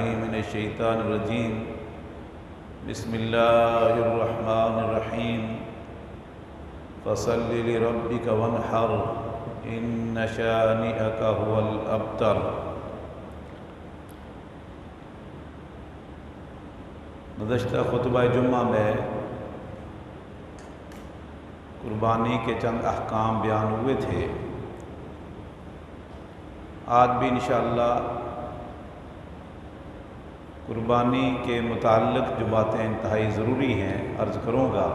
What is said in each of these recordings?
من الشیطان الرجیم بسم اللہ الرحمن الرحیم فصل لربک وانحر ان شانئک هو الابتر۔ گزشتہ خطبہ جمعہ میں قربانی کے چند احکام بیان ہوئے تھے۔ آج بھی انشاءاللہ قربانی کے متعلق جو باتیں انتہائی ضروری ہیں عرض کروں گا۔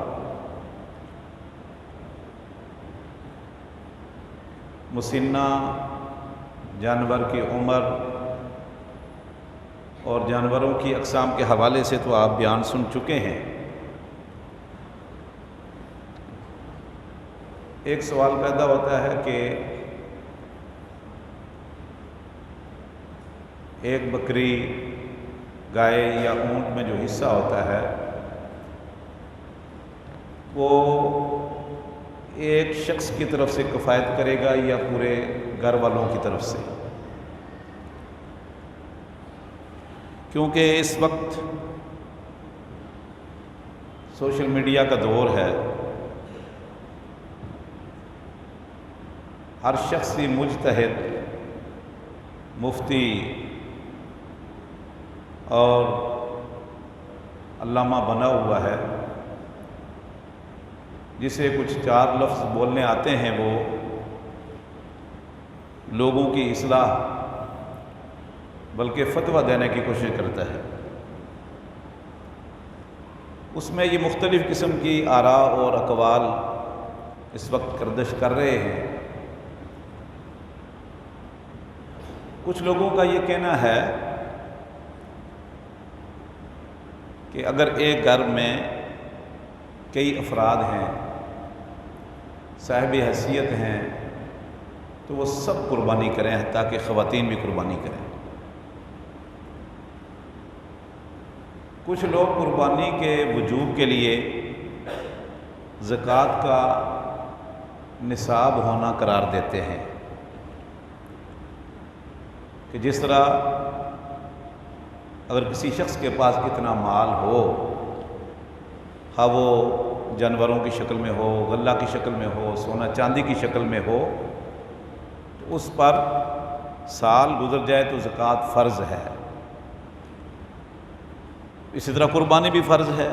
مسنہ جانور کی عمر اور جانوروں کی اقسام کے حوالے سے تو آپ بیان سن چکے ہیں۔ ایک سوال پیدا ہوتا ہے کہ ایک بکری، گائے یا اونٹ میں جو حصہ ہوتا ہے وہ ایک شخص کی طرف سے کفایت کرے گا یا پورے گھر والوں کی طرف سے؟ کیونکہ اس وقت سوشل میڈیا کا دور ہے، ہر شخص مجتہد، مفتی اور علامہ بنا ہوا ہے، جسے کچھ چار لفظ بولنے آتے ہیں وہ لوگوں کی اصلاح بلکہ فتویٰ دینے کی کوشش کرتا ہے۔ اس میں یہ مختلف قسم کی آراء اور اقوال اس وقت گردش کر رہے ہیں۔ کچھ لوگوں کا یہ کہنا ہے کہ اگر ایک گھر میں کئی افراد ہیں، صاحب حیثیت ہیں، تو وہ سب قربانی کریں، حتیٰ کہ خواتین بھی قربانی کریں۔ کچھ لوگ قربانی کے وجوب کے لیے زکوٰۃ کا نصاب ہونا قرار دیتے ہیں کہ جس طرح اگر کسی شخص کے پاس اتنا مال ہو، ہاں وہ جانوروں کی شکل میں ہو، غلہ کی شکل میں ہو، سونا چاندی کی شکل میں ہو، تو اس پر سال گزر جائے تو زکوٰۃ فرض ہے۔ اسی طرح قربانی بھی فرض ہے۔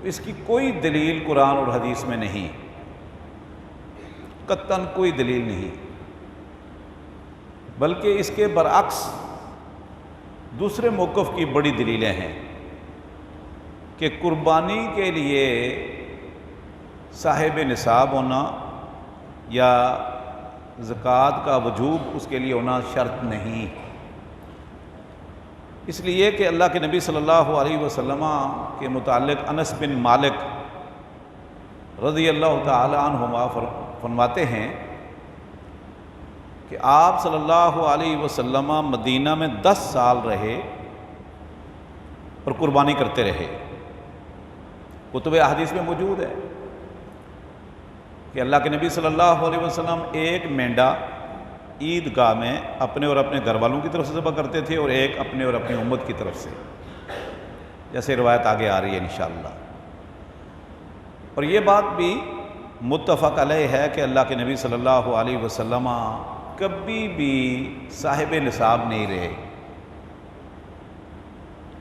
اس کی کوئی دلیل قرآن اور حدیث میں نہیں، قطعاً کوئی دلیل نہیں، بلکہ اس کے برعکس دوسرے موقف کی بڑی دلیلیں ہیں کہ قربانی کے لیے صاحب نصاب ہونا یا زکوٰۃ کا وجوب اس کے لیے ہونا شرط نہیں، اس لیے کہ اللہ کے نبی صلی اللہ علیہ وسلم کے متعلق انس بن مالک رضی اللہ تعالی عنہما فرماتے ہیں کہ آپ صلی اللہ علیہ وسلم مدینہ میں 10 سال رہے اور قربانی کرتے رہے۔ کتب احادیث میں موجود ہے کہ اللہ کے نبی صلی اللہ علیہ وسلم ایک مینڈا عید گاہ میں اپنے اور اپنے گھر والوں کی طرف سے ذبح کرتے تھے اور ایک اپنے اور اپنی امت کی طرف سے، جیسے روایت آگے آ رہی ہے انشاءاللہ۔ اور یہ بات بھی متفق علیہ ہے کہ اللہ کے نبی صلی اللہ علیہ وسلم کبھی بھی صاحب نصاب نہیں رہے،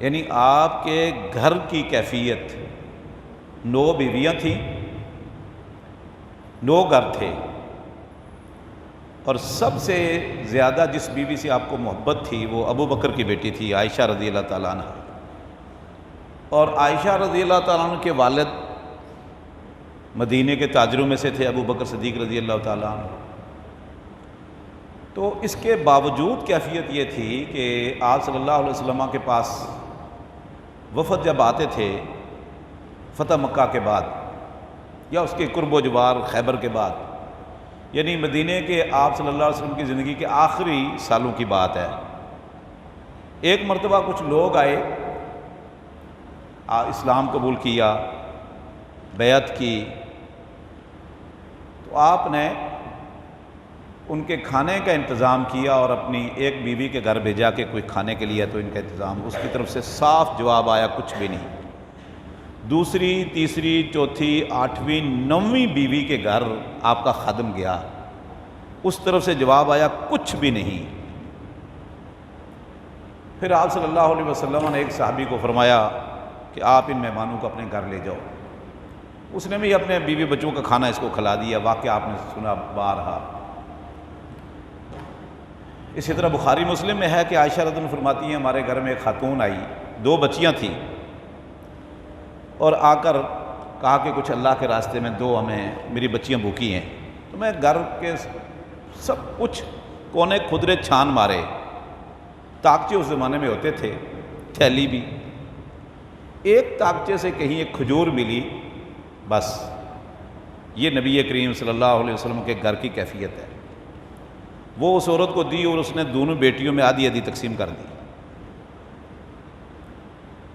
یعنی آپ کے گھر کی کیفیت 9 بیویاں تھیں، 9 گھر تھے، اور سب سے زیادہ جس بیوی سے آپ کو محبت تھی وہ ابو بکر کی بیٹی تھی عائشہ رضی اللہ تعالیٰ عنہ، اور عائشہ رضی اللہ تعالیٰ عنہ کے والد مدینے کے تاجروں میں سے تھے، ابو بکر صدیق رضی اللہ تعالیٰ عنہ۔ تو اس کے باوجود کیفیت یہ تھی کہ آپ صلی اللہ علیہ وسلم کے پاس وفد جب آتے تھے فتح مکہ کے بعد یا اس کے قرب و جوار خیبر کے بعد، یعنی مدینے کے آپ صلی اللہ علیہ وسلم کی زندگی کے آخری سالوں کی بات ہے، ایک مرتبہ کچھ لوگ آئے، اسلام قبول کیا، بیعت کی، تو آپ نے ان کے کھانے کا انتظام کیا اور اپنی ایک بیوی کے گھر بھیجا کہ کوئی کھانے کے لیے تو ان کا انتظام، اس کی طرف سے صاف جواب آیا کچھ بھی نہیں۔ دوسری، تیسری، چوتھی، آٹھویں، نویں بیوی کے گھر آپ کا خادم گیا، اس طرف سے جواب آیا کچھ بھی نہیں۔ پھر آپ صلی اللہ علیہ وسلم نے ایک صحابی کو فرمایا کہ آپ ان مہمانوں کو اپنے گھر لے جاؤ۔ اس نے بھی اپنے بیوی بچوں کا کھانا اس کو کھلا دیا، واقعہ آپ نے سنا بارہا۔ اسی طرح بخاری مسلم میں ہے کہ عائشہ رضی اللہ عنہا فرماتی ہیں ہمارے گھر میں ایک خاتون آئی، 2 بچیاں تھیں، اور آ کر کہا کہ کچھ اللہ کے راستے میں دو، ہمیں میری بچیاں بھوکی ہیں۔ تو میں گھر کے سب کچھ کونے کھدرے چھان مارے، تاکچے اس زمانے میں ہوتے تھے، تھیلی بھی، ایک تاکچے سے کہیں ایک کھجور ملی، بس یہ نبی کریم صلی اللہ علیہ وسلم کے گھر کی کیفیت ہے۔ وہ اس عورت کو دی اور اس نے دونوں بیٹیوں میں آدھی آدھی تقسیم کر دی۔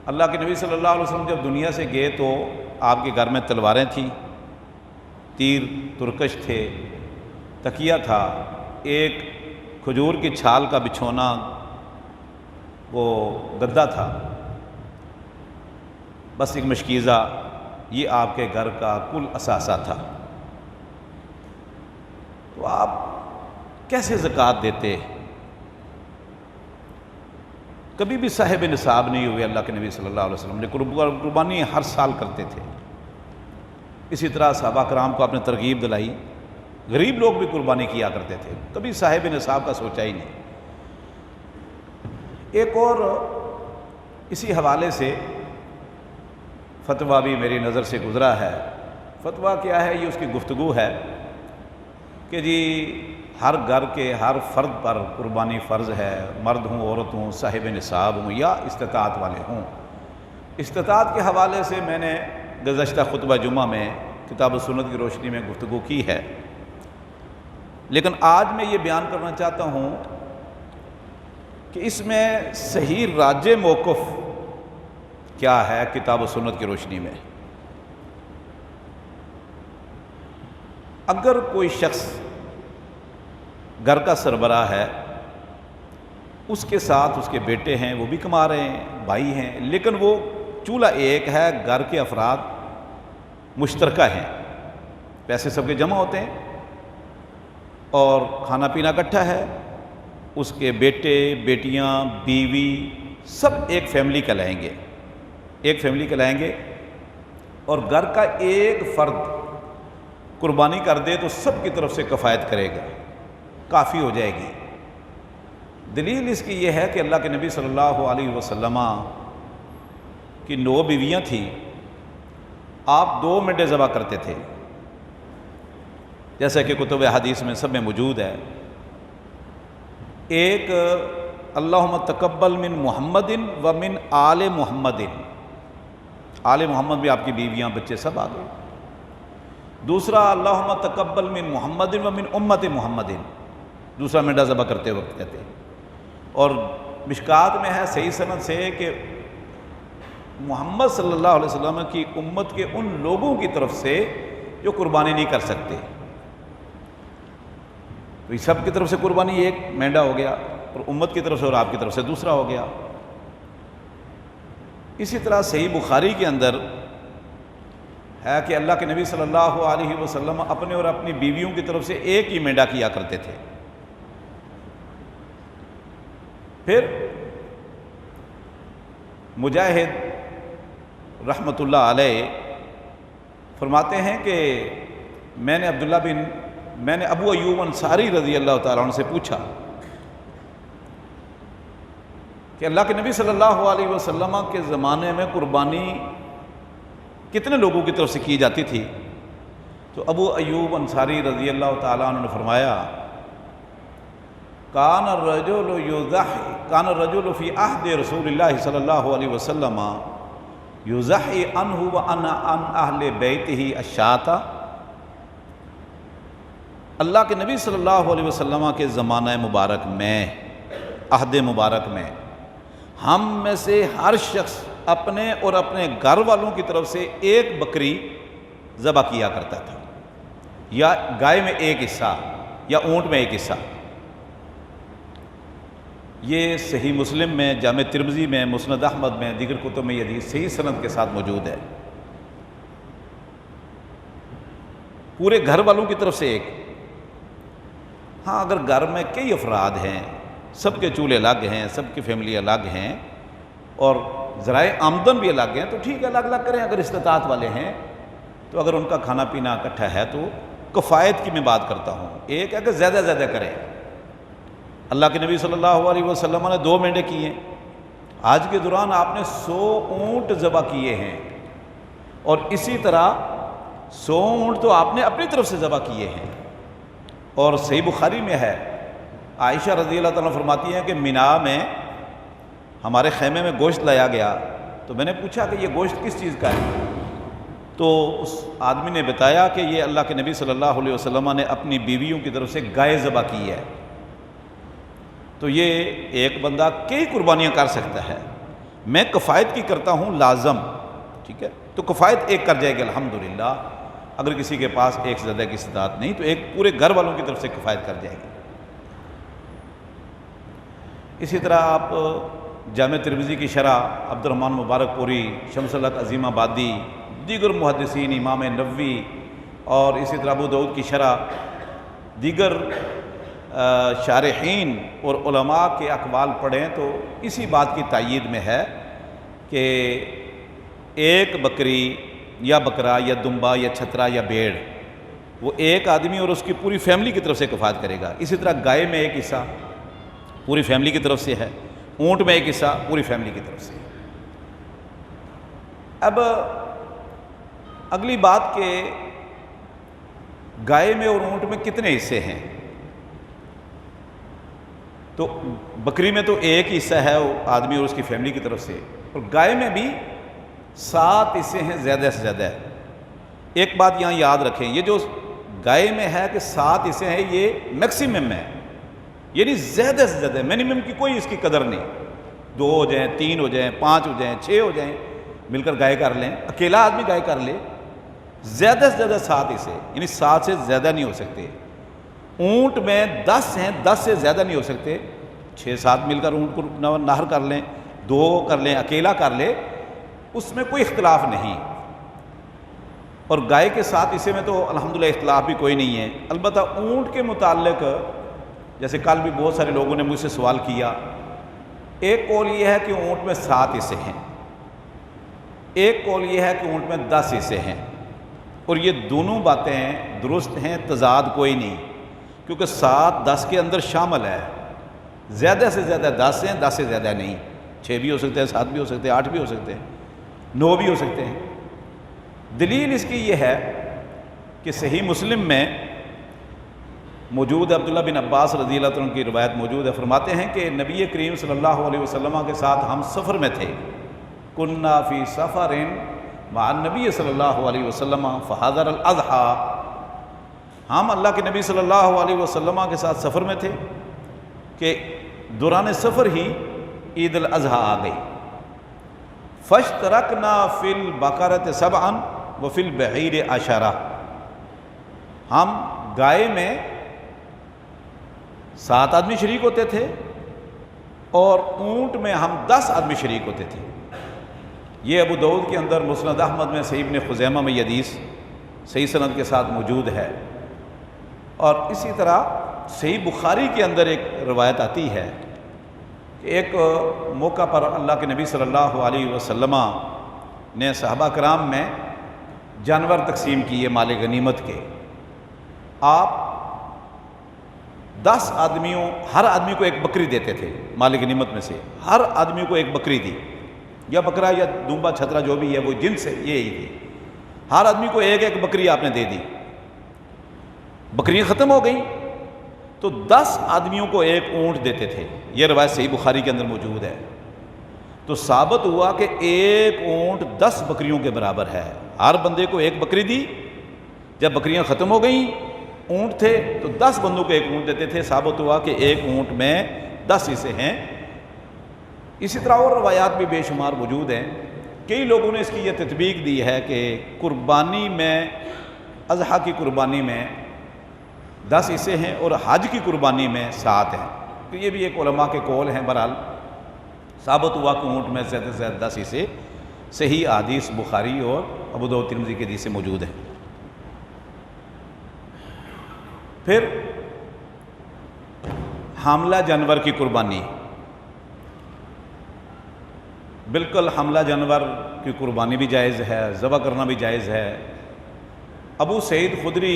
اللہ کے نبی صلی اللہ علیہ وسلم جب دنیا سے گئے تو آپ کے گھر میں تلواریں تھیں، تیر ترکش تھے، تکیہ تھا، ایک کھجور کی چھال کا بچھونا وہ گدا تھا، بس ایک مشکیزہ، یہ آپ کے گھر کا کل اثاثہ تھا۔ تو آپ کیسے زکوٰۃ دیتے؟ کبھی بھی صاحب نصاب نہیں ہوئے اللہ کے نبی صلی اللہ علیہ وسلم نے، قربانی ہر سال کرتے تھے۔ اسی طرح صحابہ کرام کو آپ نے ترغیب دلائی، غریب لوگ بھی قربانی کیا کرتے تھے، کبھی صاحب نصاب کا سوچا ہی نہیں۔ ایک اور اسی حوالے سے فتویٰ بھی میری نظر سے گزرا ہے۔ فتویٰ کیا ہے؟ یہ اس کی گفتگو ہے کہ جی ہر گھر کے ہر فرد پر قربانی فرض ہے، مرد ہوں، عورت ہوں، صاحب نصاب ہوں یا استطاعت والے ہوں۔ استطاعت کے حوالے سے میں نے گزشتہ خطبہ جمعہ میں کتاب و سنت کی روشنی میں گفتگو کی ہے، لیکن آج میں یہ بیان کرنا چاہتا ہوں کہ اس میں صحیح راجح موقف کیا ہے کتاب و سنت کی روشنی میں۔ اگر کوئی شخص گھر کا سربراہ ہے، اس کے ساتھ اس کے بیٹے ہیں، وہ بھی کما رہے ہیں، بھائی ہیں، لیکن وہ چولہا ایک ہے، گھر کے افراد مشترکہ ہیں، پیسے سب کے جمع ہوتے ہیں اور کھانا پینا اکٹھا ہے، اس کے بیٹے، بیٹیاں، بیوی سب ایک فیملی کہلائیں گے، ایک فیملی کہلائیں گے، اور گھر کا ایک فرد قربانی کر دے تو سب کی طرف سے کفایت کرے گا، کافی ہو جائے گی۔ دلیل اس کی یہ ہے کہ اللہ کے نبی صلی اللہ علیہ وسلم کی 9 بیویاں تھیں، آپ 2 مینڈے ذبح کرتے تھے، جیسا کہ کتب حدیث میں سب میں موجود ہے۔ ایک اللہم تقبل من محمد و من آل محمد، آل محمد بھی آپ کی بیویاں بچے سب آ گئے۔ دوسرا اللہم تقبل من محمد و من امت محمد، دوسرا مینڈا ذبح کرتے وقت کہتے ہیں۔ اور مشکات میں ہے صحیح سند سے کہ محمد صلی اللہ علیہ وسلم کی امت کے ان لوگوں کی طرف سے جو قربانی نہیں کر سکتے، تو اس سب کی طرف سے قربانی ایک مینڈا ہو گیا، اور امت کی طرف سے اور آپ کی طرف سے دوسرا ہو گیا۔ اسی طرح صحیح بخاری کے اندر ہے کہ اللہ کے نبی صلی اللہ علیہ وسلم اپنے اور اپنی بیویوں کی طرف سے ایک ہی مینڈا کیا کرتے تھے۔ پھر مجاہد رحمۃ اللہ علیہ فرماتے ہیں کہ میں نے ابو ایوب انصاری رضی اللہ تعالیٰ عنہ سے پوچھا کہ اللہ کے نبی صلی اللہ علیہ وسلم کے زمانے میں قربانی کتنے لوگوں کی طرف سے کی جاتی تھی؟ تو ابو ایوب انصاری رضی اللہ تعالیٰ عنہ نے فرمایا کان الرجل فی عہد رسول اللہ صلی اللہ علیہ وسلم یضحی عنہ وعن اہل بیتہ الشاۃ۔ اللہ کے نبی صلی اللہ علیہ وسلم کے زمانہ مبارک میں، عہد مبارک میں، ہم میں سے ہر شخص اپنے اور اپنے گھر والوں کی طرف سے ایک بکری ذبح کیا کرتا تھا، یا گائے میں ایک حصہ، یا اونٹ میں ایک حصہ۔ یہ صحیح مسلم میں، جامع ترمذی میں، مسند احمد میں، دیگر کتب میں یہ حدیث صحیح سند کے ساتھ موجود ہے۔ پورے گھر والوں کی طرف سے ایک۔ ہاں اگر گھر میں کئی افراد ہیں، سب کے چولہے الگ ہیں، سب کی فیملی الگ ہیں اور ذرائع آمدن بھی الگ ہیں تو ٹھیک ہے، الگ الگ کریں۔ اگر استطاعت والے ہیں تو اگر ان کا کھانا پینا اکٹھا ہے تو کفایت کی میں بات کرتا ہوں۔ ایک ہے کہ زیادہ زیادہ کریں۔ اللہ کے نبی صلی اللہ علیہ وسلم نے 2 مینڈے کیے ہیں، آج کے دوران آپ نے 100 اونٹ ذبح کیے ہیں، اور اسی طرح 100 اونٹ تو آپ نے اپنی طرف سے ذبح کیے ہیں۔ اور صحیح بخاری میں ہے، عائشہ رضی اللہ تعالیٰ فرماتی ہیں کہ مینا میں ہمارے خیمے میں گوشت لایا گیا تو میں نے پوچھا کہ یہ گوشت کس چیز کا ہے، تو اس آدمی نے بتایا کہ یہ اللہ کے نبی صلی اللہ علیہ وسلم نے اپنی بیویوں کی طرف سے گائے ذبح کی ہے۔ تو یہ ایک بندہ کئی قربانیاں کر سکتا ہے، میں کفایت کی کرتا ہوں لازم، ٹھیک ہے، تو کفایت ایک کر جائے گی الحمدللہ۔ اگر کسی کے پاس ایک سے زیادہ کی استطاعت نہیں تو ایک پورے گھر والوں کی طرف سے کفایت کر جائے گی۔ اسی طرح آپ جامع ترمذی کی شرح عبد الرحمن مبارک پوری، شمس الحق عظیم آبادی، دیگر محدثین، امام نووی اور اسی طرح ابو داؤد کی شرح، دیگر شارحین اور علماء کے اقوال پڑھیں تو اسی بات کی تائید میں ہے کہ ایک بکری یا بکرا یا دمبا یا چھترا یا بھیڑ وہ ایک آدمی اور اس کی پوری فیملی کی طرف سے کفایت کرے گا۔ اسی طرح گائے میں ایک حصہ پوری فیملی کی طرف سے ہے، اونٹ میں ایک حصہ پوری فیملی کی طرف سے ہے۔ اب اگلی بات کہ گائے میں اور اونٹ میں کتنے حصے ہیں، تو بکری میں تو ایک حصہ ہے وہ آدمی اور اس کی فیملی کی طرف سے، اور گائے میں بھی 7 حصے ہیں زیادہ سے زیادہ۔ ایک بات یہاں یاد رکھیں، یہ جو گائے میں ہے کہ 7 حصے ہیں یہ میکسیمم ہے، یعنی زیادہ سے زیادہ، منیمم کی کوئی اس کی قدر نہیں۔ 2 ہو جائیں، 3 ہو جائیں، 5 ہو جائیں، 6 ہو جائیں، مل کر گائے کر لیں، اکیلا آدمی گائے کر لے، زیادہ سے زیادہ 7 حصے، یعنی 7 سے زیادہ نہیں ہو سکتے۔ اونٹ میں 10 ہیں، 10 سے زیادہ نہیں ہو سکتے، 6-7 مل کر اونٹ کو نہر کر لیں، 2 کر لیں، اکیلا کر لے، اس میں کوئی اختلاف نہیں۔ اور گائے کے 7 حصے میں تو الحمدللہ اختلاف بھی کوئی نہیں ہے۔ البتہ اونٹ کے متعلق جیسے کل بھی بہت سارے لوگوں نے مجھ سے سوال کیا، ایک قول یہ ہے کہ اونٹ میں 7 حصے ہیں، ایک قول یہ ہے کہ اونٹ میں 10 حصے ہیں، اور یہ دونوں باتیں درست ہیں، تضاد کوئی نہیں، کیونکہ 7 10 کے اندر شامل ہے، زیادہ سے زیادہ 10 ہیں، 10 سے زیادہ نہیں، 6 بھی ہو سکتے ہیں، 7 بھی ہو سکتے ہیں، 8 بھی ہو سکتے ہیں، 9 بھی ہو سکتے ہیں۔ دلیل اس کی یہ ہے کہ صحیح مسلم میں موجود عبداللہ بن عباس رضی اللہ عنہ کی روایت موجود ہے، فرماتے ہیں کہ نبی کریم صلی اللہ علیہ وسلم کے ساتھ ہم سفر میں تھے، کننا فی سفر مع النبی صلی اللہ علیہ وسلم فحضر الاضحیٰ، ہم اللہ کے نبی صلی اللہ علیہ وسلم کے ساتھ سفر میں تھے کہ دوران سفر ہی عید الاضحیٰ آ گئی، فاشترکنا فی البقرۃ سبعا وفی البعیر عشرہ، ہم گائے میں 7 آدمی شریک ہوتے تھے اور اونٹ میں ہم 10 آدمی شریک ہوتے تھے۔ یہ ابو داؤد کے اندر، مسند احمد میں، صحیح ابن خزیمہ میں یہ حدیث صحیح سند کے ساتھ موجود ہے، اور اسی طرح صحیح بخاری کے اندر ایک روایت آتی ہے کہ ایک موقع پر اللہ کے نبی صلی اللہ علیہ وسلم نے صحابہ کرام میں جانور تقسیم کیے مال غنیمت کے، آپ 10 آدمیوں، ہر آدمی کو ایک بکری دیتے تھے مال غنیمت میں سے، ہر آدمی کو ایک بکری دی، یا بکرا یا دمبا چھترا جو بھی ہے وہ جنس ہے یہی تھی، ہر آدمی کو ایک ایک بکری آپ نے دے دی۔ بکریاں ختم ہو گئیں تو 10 آدمیوں کو ایک اونٹ دیتے تھے، یہ روایت صحیح بخاری کے اندر موجود ہے۔ تو ثابت ہوا کہ ایک اونٹ 10 بکریوں کے برابر ہے، ہر بندے کو ایک بکری دی، جب بکریاں ختم ہو گئیں، اونٹ تھے تو 10 بندوں کو ایک اونٹ دیتے تھے، ثابت ہوا کہ ایک اونٹ میں 10 حصے ہیں۔ اسی طرح اور روایات بھی بے شمار موجود ہیں، کئی لوگوں نے اس کی یہ تطبیق دی ہے کہ قربانی میں، اضحیٰ کی قربانی میں 10 حصے ہیں اور حج کی قربانی میں 7 ہیں. تو یہ بھی ایک علماء کے قول ہیں. بہرحال ثابت ہوا کہ اونٹ میں زیادہ سے زیادہ 10 حصے. صحیح احادیث بخاری اور ابو داؤد ترمذی کے حدیث سے موجود ہیں. پھر حاملہ جانور کی قربانی. بالکل حاملہ جانور کی قربانی بھی جائز ہے، ذبح کرنا بھی جائز ہے. ابو سعید خدری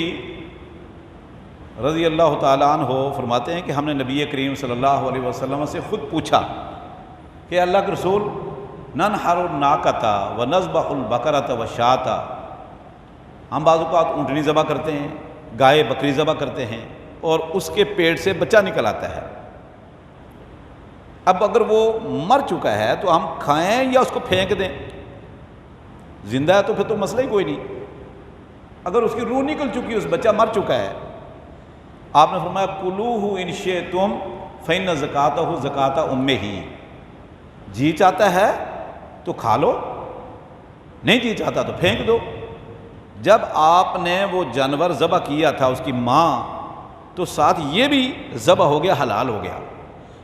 رضی اللہ تعالیٰ عنہ فرماتے ہیں کہ ہم نے نبی کریم صلی اللہ علیہ وسلم سے خود پوچھا کہ اللہ کے رسول ننحر الناقۃ ونذبح البقرۃ والشاۃ، ہم بعض اوقات اونٹنی ذبح کرتے ہیں، گائے بکری ذبح کرتے ہیں اور اس کے پیٹ سے بچہ نکل آتا ہے. اب اگر وہ مر چکا ہے تو ہم کھائیں یا اس کو پھینک دیں؟ زندہ ہے تو پھر تو مسئلہ ہی کوئی نہیں. اگر اس کی روح نکل چکی ہے، اس بچہ مر چکا ہے، آپ نے فرمایا کلوہ ان شئتم فإن زکاتہ زکاۃ امہ، جی چاہتا ہے تو کھا لو، نہیں جی چاہتا تو پھینک دو. جب آپ نے وہ جانور ذبح کیا تھا اس کی ماں، تو ساتھ یہ بھی ذبح ہو گیا، حلال ہو گیا.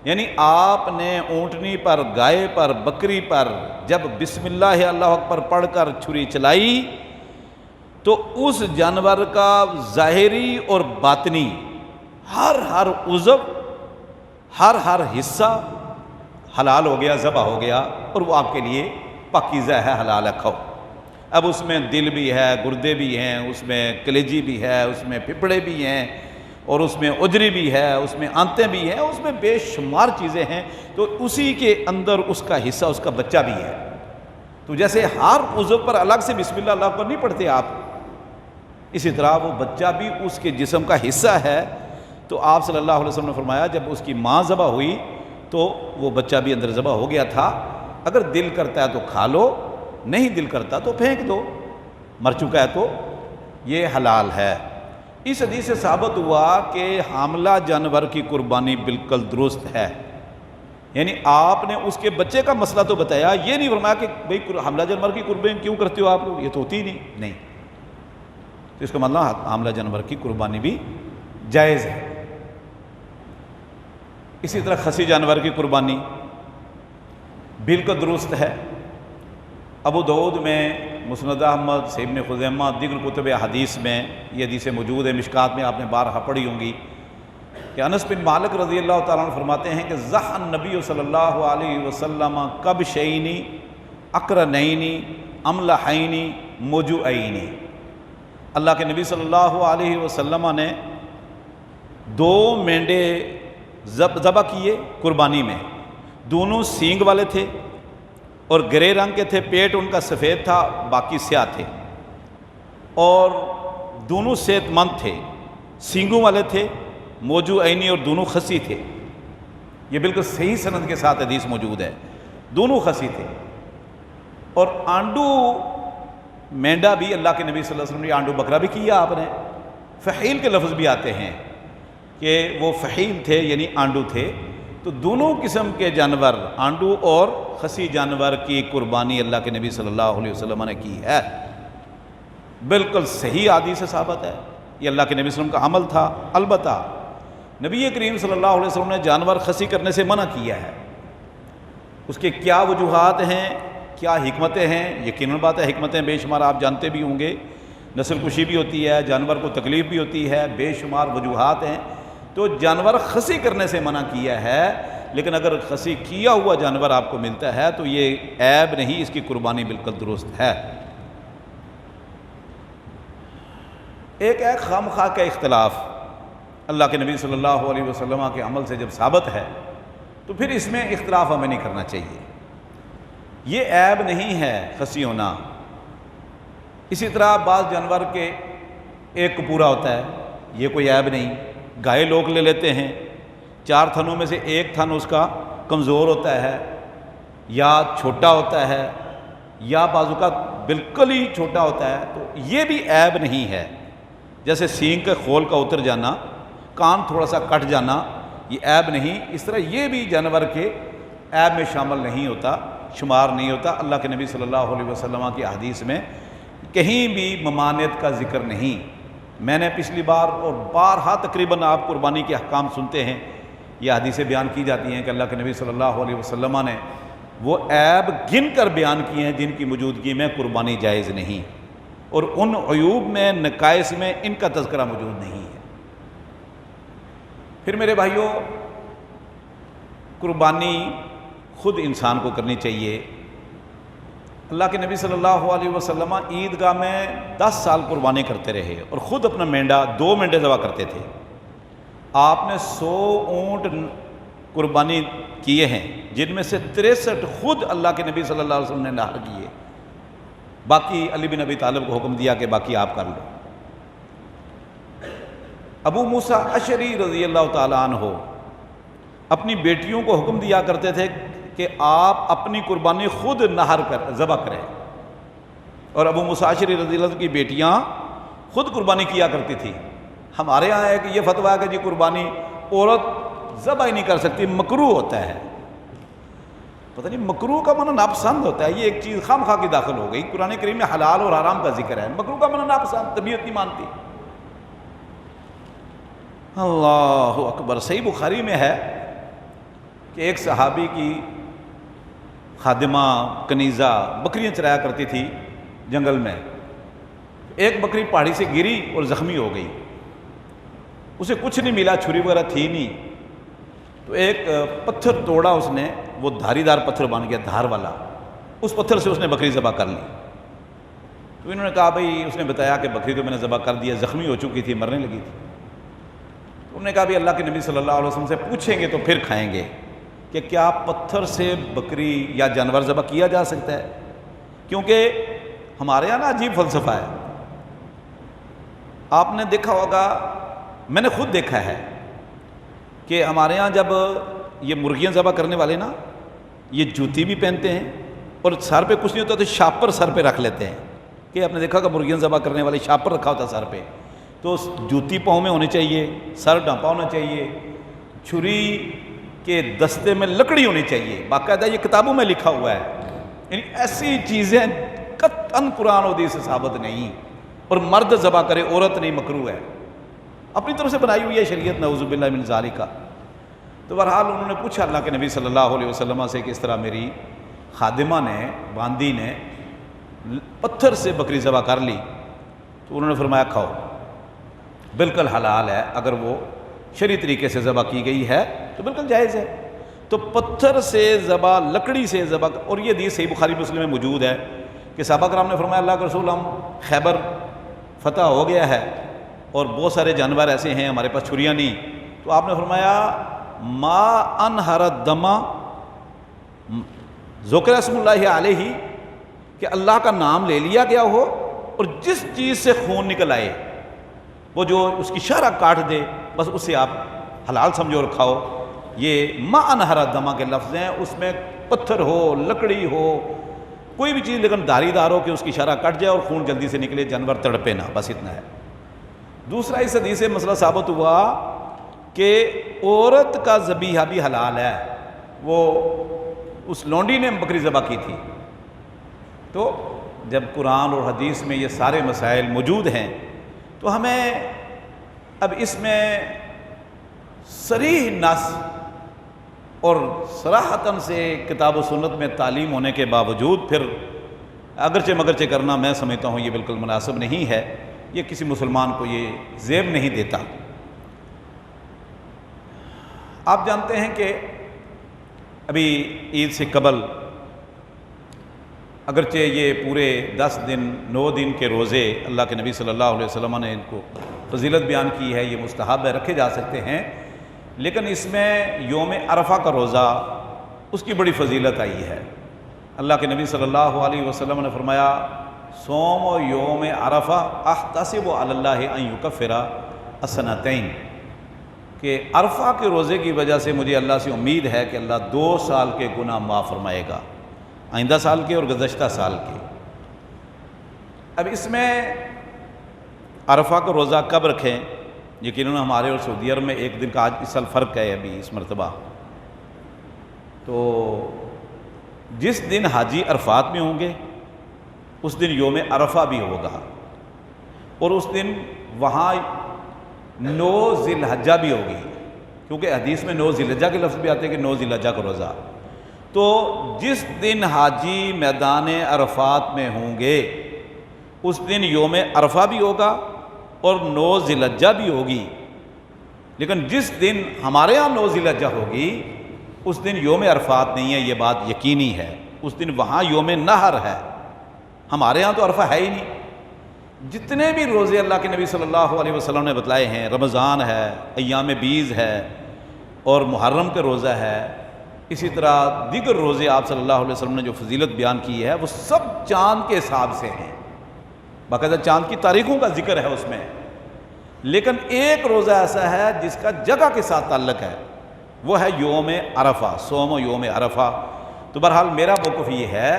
یعنی آپ نے اونٹنی پر، گائے پر، بکری پر جب بسم اللہ اللہ اکبر پڑھ کر چھری چلائی تو اس جانور کا ظاہری اور باطنی ہر عضو، ہر حصہ حلال ہو گیا، ذبح ہو گیا، اور وہ آپ کے لیے پاکیزہ ہے، حلال ہے، کھاؤ. اب اس میں دل بھی ہے، گردے بھی ہیں، اس میں کلیجی بھی ہے، اس میں پھپھڑے بھی ہیں، اور اس میں اجری بھی ہے، اس میں آنتیں بھی ہیں، اس میں بے شمار چیزیں ہیں. تو اسی کے اندر اس کا حصہ، اس کا بچہ بھی ہے. تو جیسے ہر عضو پر الگ سے بسم اللہ اللہ اکبر نہیں پڑھتے آپ، اسی طرح وہ بچہ بھی اس کے جسم کا حصہ ہے. تو آپ صلی اللہ علیہ وسلم نے فرمایا جب اس کی ماں ذبح ہوئی تو وہ بچہ بھی اندر ذبح ہو گیا تھا. اگر دل کرتا ہے تو کھا لو، نہیں دل کرتا تو پھینک دو، مر چکا ہے تو یہ حلال ہے. اس حدیث سے ثابت ہوا کہ حاملہ جانور کی قربانی بالکل درست ہے. یعنی آپ نے اس کے بچے کا مسئلہ تو بتایا، یہ نہیں فرمایا کہ بھئی حاملہ جانور کی قربانی کیوں کرتے ہو آپ لوگ، یہ تو ہوتی ہی نہیں. تو اس کا مطلب حاملہ جانور کی قربانی بھی جائز ہے. اسی طرح خصی جانور کی قربانی بالکل درست ہے. ابو داؤد میں، مسند احمد، صحیح ابن خزیمہ، دیگر کتب حدیث میں یہ حدیثیں موجود ہیں. مشکات میں آپ نے بارہا پڑھی ہوں گی کہ انس بن مالک رضی اللہ تعالیٰ عنہ فرماتے ہیں کہ ذبح النبی صلی اللہ علیہ وسلم کبشین اقرنین املحین موجوعین. اللہ کے نبی صلی اللہ علیہ وسلم نے 2 مینڈے ذبح کیے قربانی میں. دونوں سینگ والے تھے اور گرے رنگ کے تھے، پیٹ ان کا سفید تھا، باقی سیاہ تھے، اور دونوں صحت مند تھے، سینگوں والے تھے، موجوعین، اور دونوں خصی تھے. یہ بالکل صحیح سند کے ساتھ حدیث موجود ہے، دونوں خصی تھے. اور آنڈو مینڈا بھی اللہ کے نبی صلی اللہ علیہ وسلم نے آنڈو بکرا بھی کیا. آپ نے فحیل کے لفظ بھی آتے ہیں کہ وہ فحیل تھے، یعنی آنڈو تھے. تو دونوں قسم کے جانور، آنڈو اور خصی جانور کی قربانی اللہ کے نبی صلی اللہ علیہ وسلم نے کی ہے. بالکل صحیح حدیث سے ثابت ہے، یہ اللہ کے نبی صلی اللہ علیہ وسلم کا عمل تھا. البتہ نبی کریم صلی اللہ علیہ وسلم نے جانور خصی کرنے سے منع کیا ہے. اس کے کیا وجوہات ہیں، کیا حکمتیں ہیں؟ یقیناً بات ہے حکمتیں بے شمار، آپ جانتے بھی ہوں گے. نسل کشی بھی ہوتی ہے، جانور کو تکلیف بھی ہوتی ہے، بے شمار وجوہات ہیں. تو جانور خصی کرنے سے منع کیا ہے، لیکن اگر خصی کیا ہوا جانور آپ کو ملتا ہے تو یہ عیب نہیں، اس کی قربانی بالکل درست ہے. ایک ہے خامخواہ کا اختلاف. اللہ کے نبی صلی اللہ علیہ وسلم کے عمل سے جب ثابت ہے تو پھر اس میں اختلاف ہمیں نہیں کرنا چاہیے. یہ عیب نہیں ہے خصی ہونا. اسی طرح بعض جانور کے ایک پورا ہوتا ہے، یہ کوئی عیب نہیں. گائے لوگ لے لیتے ہیں، 4 تھنوں میں سے ایک تھن اس کا کمزور ہوتا ہے یا چھوٹا ہوتا ہے یا بازو کا بالکل ہی چھوٹا ہوتا ہے، تو یہ بھی عیب نہیں ہے. جیسے سینگ کے خول کا اتر جانا، کان تھوڑا سا کٹ جانا، یہ عیب نہیں. اس طرح یہ بھی جانور کے عیب میں شامل نہیں ہوتا، شمار نہیں ہوتا. اللہ کے نبی صلی اللہ علیہ وسلم کی حدیث میں کہیں بھی ممانعت کا ذکر نہیں. میں نے پچھلی بار اور بارہا تقریباً آپ قربانی کے احکام سنتے ہیں، یہ حدیثیں بیان کی جاتی ہیں کہ اللہ کے نبی صلی اللہ علیہ وسلم نے وہ عیب گن کر بیان کیے ہیں جن کی موجودگی میں قربانی جائز نہیں، اور ان عیوب میں، نقائص میں ان کا تذکرہ موجود نہیں ہے۔ پھر میرے بھائیوں، قربانی خود انسان کو کرنی چاہیے۔ اللہ کے نبی صلی اللہ علیہ وسلم عیدگاہ میں 10 سال قربانی کرتے رہے اور خود اپنا مینڈا 2 مینڈے ذبح کرتے تھے۔ آپ نے 100 اونٹ قربانی کیے ہیں، جن میں سے 63 خود اللہ کے نبی صلی اللہ علیہ وسلم نے نہر کیے، باقی علی بن ابی طالب کو حکم دیا کہ باقی آپ کر لو۔ ابو موسیٰ اشعری رضی اللہ تعالیٰ عنہ اپنی بیٹیوں کو حکم دیا کرتے تھے کہ آپ اپنی قربانی خود نہر کر ذبح کریں، اور ابو موسیٰ اشعری رضی اللہ عنہ کی بیٹیاں خود قربانی کیا کرتی تھی۔ ہمارے ہاں ہے کہ یہ فتویٰ ہے کہ جی قربانی عورت ذبح ہی نہیں کر سکتی، مکروہ ہوتا ہے۔ پتہ نہیں مکروہ کا معنی ناپسند ہوتا ہے، یہ ایک چیز خام خواہ کی داخل ہو گئی۔ قرآن کریم میں حلال اور حرام کا ذکر ہے، مکروہ کا معنی ناپسند، طبیعت نہیں مانتی۔ اللہ اکبر۔ صحیح بخاری میں ہے کہ ایک صحابی کی خادمہ کنیزہ بکریاں چرایا کرتی تھی جنگل میں، ایک بکری پہاڑی سے گری اور زخمی ہو گئی، اسے کچھ نہیں ملا، چھری وغیرہ تھی نہیں، تو ایک پتھر توڑا اس نے، وہ دھاری دار پتھر بن گیا، دھار والا، اس پتھر سے اس نے بکری ذبح کر لی۔ تو انہوں نے کہا بھائی، اس نے بتایا کہ بکری تو میں نے ذبح کر دیا، زخمی ہو چکی تھی، مرنے لگی تھی۔ تو انہوں نے کہا بھی اللہ کے نبی صلی اللہ علیہ وسلم سے پوچھیں گے تو پھر کھائیں گے کہ کیا پتھر سے بکری یا جانور ذبح کیا جا سکتا ہے، کیونکہ ہمارے یہاں نا عجیب فلسفہ ہے۔ آپ نے دیکھا ہوگا، میں نے خود دیکھا ہے کہ ہمارے ہاں جب یہ مرغیاں ذبح کرنے والے نا، یہ جوتی بھی پہنتے ہیں اور سر پہ کچھ نہیں ہوتا تو شاپر سر پہ رکھ لیتے ہیں، کہ آپ نے دیکھا کہ مرغیاں ذبح کرنے والے شاپر رکھا ہوتا سر پہ، تو جوتی پاؤں میں ہونی چاہیے، سر ڈھانپا ہونا چاہیے، چھری کے دستے میں لکڑی ہونی چاہیے، باقاعدہ یہ کتابوں میں لکھا ہوا ہے۔ یعنی ایسی چیزیں قطعاً قرآن و حدیث سے ثابت نہیں، اور مرد ذبح کرے، عورت نہیں، مکروہ ہے، اپنی طرف سے بنائی ہوئی ہے شریعت، نعوذ باللہ من ذالک۔ تو بہرحال انہوں نے پوچھا اللہ کے نبی صلی اللہ علیہ وسلم سے کہ اس طرح میری خادمہ نے، باندی نے پتھر سے بکری ذبح کر لی، تو انہوں نے فرمایا کھاؤ، بالکل حلال ہے، اگر وہ شرعی طریقے سے ذبح کی گئی ہے تو بالکل جائز ہے۔ تو پتھر سے ذبح، لکڑی سے ذبح، اور یہ حدیث صحیح بخاری مسلم میں موجود ہے کہ صحابہ کرام نے فرمایا اللہ کے رسول، ہم خیبر فتح ہو گیا ہے اور بہت سارے جانور ایسے ہیں، ہمارے پاس چھریاں نہیں، تو آپ نے فرمایا ما انہر الدم ذکر اسم اللہ علیہ، کہ اللہ کا نام لے لیا گیا ہو اور جس چیز سے خون نکل آئے، وہ جو اس کی شرح کاٹ دے، بس اسے آپ حلال سمجھو اور کھاؤ۔ یہ ما انہر الدم کے لفظ ہیں، اس میں پتھر ہو، لکڑی ہو، کوئی بھی چیز لیکن دھاری دار ہو کہ اس کی شرح کٹ جائے اور خون جلدی سے نکلے، جانور تڑپے نہ، بس اتنا ہے۔ دوسرا اس حدیث سے مسئلہ ثابت ہوا کہ عورت کا ذبیحہ بھی حلال ہے۔ وہ اس لونڈی نے بکری ذبح کی تھی۔ تو جب قرآن اور حدیث میں یہ سارے مسائل موجود ہیں تو ہمیں اب اس میں صریح نص اور صراحتاً سے کتاب و سنت میں تعلیم ہونے کے باوجود پھر اگرچہ مگرچہ کرنا، میں سمجھتا ہوں یہ بالکل مناسب نہیں ہے، یہ کسی مسلمان کو یہ زیب نہیں دیتا۔ آپ جانتے ہیں کہ ابھی عید سے قبل اگرچہ یہ پورے 10 دن 9 دن کے روزے اللہ کے نبی صلی اللہ علیہ وسلم نے ان کو فضیلت بیان کی ہے، یہ مستحب ہے، رکھے جا سکتے ہیں، لیکن اس میں یوم عرفہ کا روزہ، اس کی بڑی فضیلت آئی ہے۔ اللہ کے نبی صلی اللہ علیہ وسلم نے فرمایا صوم و یوم عرفہ احتسب علی اللہ ان یکفر السنتین، کہ عرفہ کے روزے کی وجہ سے مجھے اللہ سے امید ہے کہ اللہ 2 سال کے گناہ معاف فرمائے گا، آئندہ سال کے اور گزشتہ سال کے۔ اب اس میں عرفہ کا روزہ کب رکھیں؟ یقیناً ہمارے اور سعودی عرب میں ایک دن کا آج اس سال فرق ہے ابھی اس مرتبہ۔ تو جس دن حاجی عرفات میں ہوں گے اس دن یوم عرفہ بھی ہوگا، اور اس دن وہاں 9 ذی الحجہ بھی ہوگی، کیونکہ حدیث میں 9 ذی الحجہ کے لفظ بھی آتے ہیں کہ 9 ذی الحجہ کا روزہ۔ تو جس دن حاجی میدان عرفات میں ہوں گے اس دن یوم عرفہ بھی ہوگا اور 9 ذی الحجہ بھی ہوگی، لیکن جس دن ہمارے ہاں 9 ذی الحجہ ہوگی اس دن یوم عرفات نہیں ہے، یہ بات یقینی ہے۔ اس دن وہاں یوم نحر ہے، ہمارے ہاں تو عرفہ ہے ہی نہیں۔ جتنے بھی روزے اللہ کے نبی صلی اللہ علیہ وسلم نے بتلائے ہیں، رمضان ہے، ایام بیض ہے اور محرم کا روزہ ہے، اسی طرح دیگر روزے آپ صلی اللہ علیہ وسلم نے جو فضیلت بیان کی ہے وہ سب چاند کے حساب سے ہیں، باقاعدہ چاند کی تاریخوں کا ذکر ہے اس میں، لیکن ایک روزہ ایسا ہے جس کا جگہ کے ساتھ تعلق ہے، وہ ہے یوم عرفہ، صوم و یوم عرفہ۔ تو بہرحال میرا موقف یہ ہے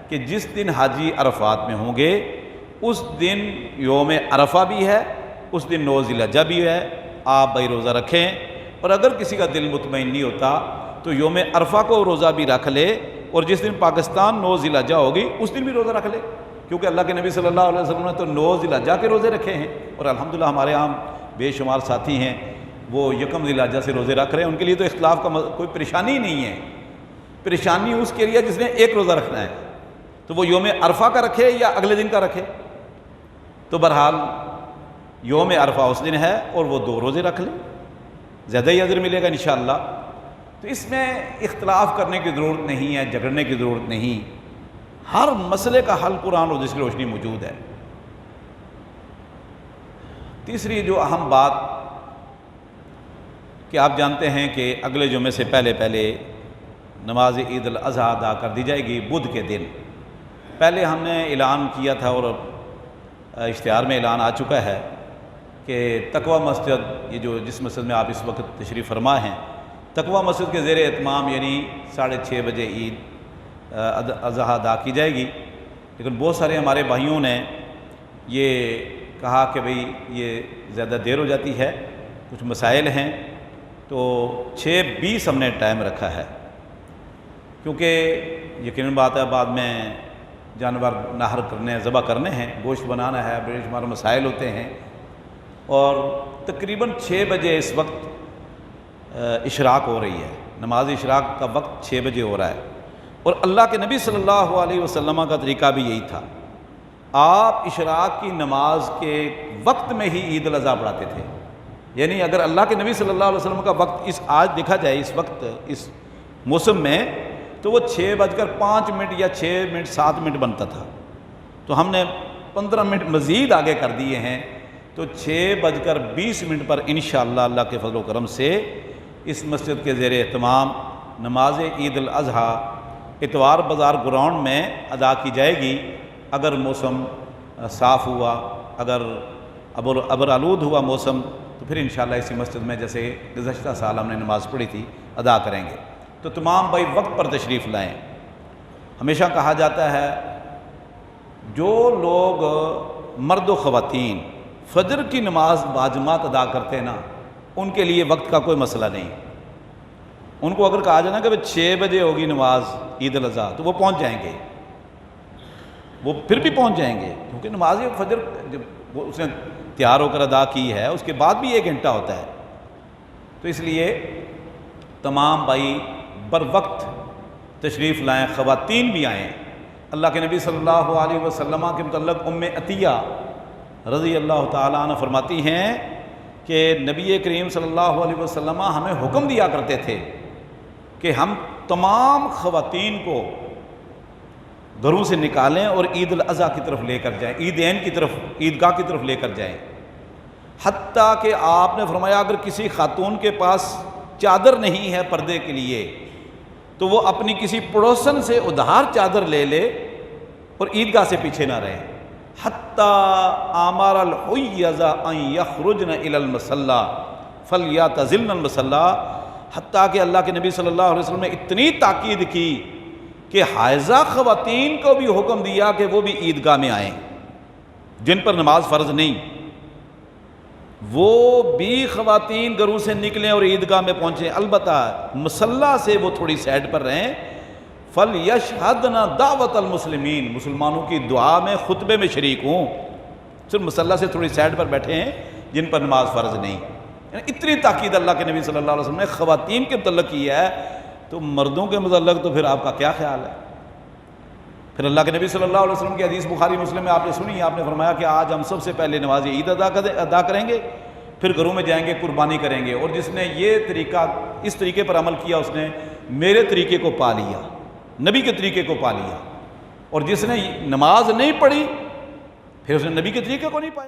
کہ جس دن حاجی عرفات میں ہوں گے اس دن یوم عرفہ بھی ہے، اس دن 9 ذی الحجہ بھی ہے، آپ بھائی روزہ رکھیں، اور اگر کسی کا دل مطمئن نہیں ہوتا تو یوم عرفہ کو روزہ بھی رکھ لے، اور جس دن پاکستان 9 ذی الحجہ ہوگی اس دن بھی روزہ رکھ لے، کیونکہ اللہ کے نبی صلی اللہ علیہ وسلم نے تو 9 ذی الحجہ کے روزے رکھے ہیں، اور الحمدللہ ہمارے عام بے شمار ساتھی ہیں وہ یکم ذی الحجہ سے روزے رکھ رہے ہیں، ان کے لیے تو اختلاف کا کوئی پریشانی ہی نہیں ہے۔ پریشانی اس کے لیے جس نے ایک روزہ رکھنا ہے، تو وہ یوم عرفہ کا رکھے یا اگلے دن کا رکھے، تو بہرحال یوم عرفہ اس دن ہے اور وہ 2 روزے رکھ لیں، زیادہ ہی اجر ملے گا انشاءاللہ۔ تو اس میں اختلاف کرنے کی ضرورت نہیں ہے، جھگڑنے کی ضرورت نہیں، ہر مسئلے کا حل قرآن اور حدیث کی روشنی موجود ہے۔ تیسری جو اہم بات کہ آپ جانتے ہیں کہ اگلے جمعے سے پہلے نماز عید الاضحیٰ ادا کر دی جائے گی بدھ کے دن۔ پہلے ہم نے اعلان کیا تھا اور اشتہار میں اعلان آ چکا ہے کہ تقویٰ مسجد، یہ جو جس مسجد میں آپ اس وقت تشریف فرما ہیں، تقویٰ مسجد کے زیر اہتمام یعنی 6:30 بجے عید اضحیٰ ادا کی جائے گی، لیکن بہت سارے ہمارے بھائیوں نے یہ کہا کہ بھئی یہ زیادہ دیر ہو جاتی ہے، کچھ مسائل ہیں، تو 6:20 ہم نے ٹائم رکھا ہے، کیونکہ یقیناً بات ہے بعد میں جانور نہر کرنے ہیں، ذبح کرنے ہیں، گوشت بنانا ہے، بے شمار مسائل ہوتے ہیں، اور تقریباً 6 بجے اس وقت اشراق ہو رہی ہے، نماز اشراق کا وقت 6 بجے ہو رہا ہے، اور اللہ کے نبی صلی اللہ علیہ وسلم کا طریقہ بھی یہی تھا، آپ اشراق کی نماز کے وقت میں ہی عید الاضحیٰ پڑھاتے تھے، یعنی اگر اللہ کے نبی صلی اللہ علیہ وسلم کا وقت آج دیکھا جائے اس وقت اس موسم میں تو وہ 6:05 یا 6:07 بنتا تھا، تو ہم نے 15 منٹ مزید آگے کر دیے ہیں، تو 6:20 پر انشاءاللہ اللہ کے فضل و کرم سے اس مسجد کے زیر اہتمام نماز عید الاضحیٰ اتوار بازار گراؤنڈ میں ادا کی جائے گی، اگر موسم صاف ہوا، اگر ابر آلود ہوا موسم، تو پھر انشاءاللہ اسی مسجد میں جیسے گزشتہ سال ہم نے نماز پڑھی تھی ادا کریں گے۔ تو تمام بھائی وقت پر تشریف لائیں۔ ہمیشہ کہا جاتا ہے جو لوگ مرد و خواتین فجر کی نماز باجماعت ادا کرتے ہیں نا، ان کے لیے وقت کا کوئی مسئلہ نہیں، ان کو اگر کہا جائے نا کہ 6 بجے ہوگی نماز عید الاضحیٰ تو وہ پہنچ جائیں گے، وہ پھر بھی پہنچ جائیں گے، کیونکہ نماز فجر جب وہ اس نے تیار ہو کر ادا کی ہے اس کے بعد بھی 1 گھنٹہ ہوتا ہے، تو اس لیے تمام بھائی بر وقت تشریف لائیں، خواتین بھی آئیں۔ اللہ کے نبی صلی اللہ علیہ وسلم کے متعلق ام عطیہ رضی اللہ تعالیٰ عنہ فرماتی ہیں کہ نبی کریم صلی اللہ علیہ وسلم ہمیں حکم دیا کرتے تھے کہ ہم تمام خواتین کو گھروں سے نکالیں اور عید الاضحیٰ کی طرف لے کر جائیں، عیدین کی طرف، عیدگاہ کی طرف لے کر جائیں، حتیٰ کہ آپ نے فرمایا اگر کسی خاتون کے پاس چادر نہیں ہے پردے کے لیے تو وہ اپنی کسی پڑوسن سے ادھار چادر لے لے اور عیدگاہ سے پیچھے نہ رہے، حتیٰ آمار الحیض ان یخرجن الی المصلی فلیعتزلن المصلی، حتیٰ کہ اللہ کے نبی صلی اللہ علیہ وسلم نے اتنی تاکید کی کہ حائضہ خواتین کو بھی حکم دیا کہ وہ بھی عیدگاہ میں آئیں، جن پر نماز فرض نہیں، وہ بھی خواتین گھروں سے نکلیں اور عیدگاہ میں پہنچیں، البتہ مصلی سے وہ تھوڑی سائڈ پر رہیں، فَلْيَشْهَدْنَ دعوت المسلمین، مسلمانوں کی دعا میں خطبے میں شریک ہوں، صرف مصلی سے تھوڑی سائڈ پر بیٹھے ہیں جن پر نماز فرض نہیں. یعنی اتنی تاکید اللہ کے نبی صلی اللہ علیہ وسلم نے خواتین کے متعلق کی ہے، تو مردوں کے متعلق تو پھر آپ کا کیا خیال ہے؟ پھر اللہ کے نبی صلی اللہ علیہ وسلم کی حدیث بخاری مسلم میں آپ نے سنی، آپ نے فرمایا کہ آج ہم سب سے پہلے نماز عید ادا کریں گے، پھر گھروں میں جائیں گے قربانی کریں گے، اور جس نے یہ طریقہ اس طریقے پر عمل کیا اس نے میرے طریقے کو پا لیا، نبی کے طریقے کو پا لیا، اور جس نے نماز نہیں پڑھی پھر اس نے نبی کے طریقے کو نہیں پایا.